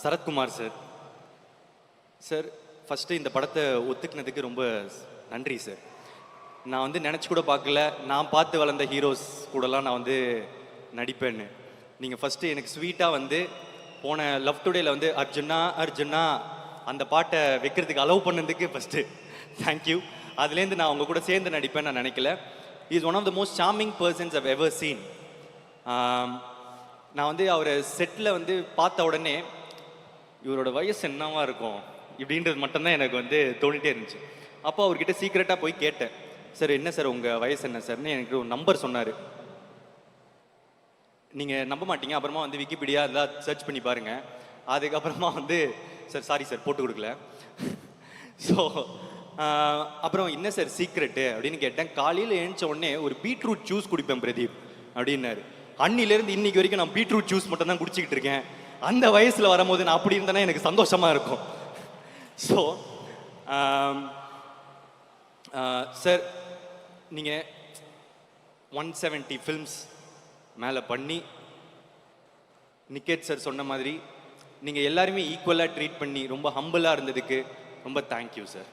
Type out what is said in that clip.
Sarathkumar sir. Sir, first இந்த படத்தை ஒத்துக்கினதுக்கு ரொம்ப நன்றி சார். நான் வந்து நினச்சி கூட பார்க்கல, நான் பார்த்து வளர்ந்த ஹீரோஸ் கூடலாம் நான் வந்து நடிப்பேன்னு. நீங்கள் ஃபஸ்ட்டு எனக்கு ஸ்வீட்டாக வந்து போன லவ் டுடேல வந்து அர்ஜுனா அர்ஜுனா அந்த பாட்டை வைக்கிறதுக்கு அலோவ் பண்ணதுக்கு ஃபஸ்ட்டு தேங்க்யூ. அதுலேருந்து நான் உங்கள் கூட சேர்ந்து நடிப்பேன்னு நான் நினைக்கல. Is one of the most charming persons I've ever seen. நான் வந்து அவரை செட்டில் வந்து பார்த்த உடனே இவரோட வயசு என்னவா இருக்கும் இப்படின்றது மட்டும்தான் எனக்கு வந்து தோணிட்டே இருந்துச்சு. அப்போ அவர்கிட்ட சீக்கிரட்டாக போய் கேட்டேன், சார் என்ன சார் உங்கள் வயசு என்ன சார்னு எனக்கு ஒரு நம்பர் சொன்னார். நீங்கள் நம்ப மாட்டீங்க, அப்புறமா வந்து விக்கிபீடியா இதெல்லாம் சர்ச் பண்ணி பாருங்கள். அதுக்கப்புறமா வந்து சார் சாரி சார் போட்டு கொடுக்கல. ஸோ அப்புறம் என்ன சார் சீக்ரெட்டு அப்படின்னு கேட்டேன். காலையில் எழுந்த உடனே ஒரு பீட்ரூட் ஜூஸ் குடிப்பேன் பிரதீப் அப்படின்னாரு. அன்னிலேருந்து இன்னைக்கு வரைக்கும் நான் பீட்ரூட் ஜூஸ் மட்டும் தான் குடிச்சிக்கிட்டு இருக்கேன். அந்த வயசில் வரும்போது நான் அப்படி இருந்தேன்னா எனக்கு சந்தோஷமாக இருக்கும். ஸோ சார், நீங்கள் 170 ஃபில்ம்ஸ் மேலே பண்ணி நிக்கேத் சார் சொன்ன மாதிரி நீங்கள் எல்லாருமே ஈக்குவலாக ட்ரீட் பண்ணி ரொம்ப ஹம்பிளாக இருந்ததுக்கு ரொம்ப தேங்க்யூ சார்.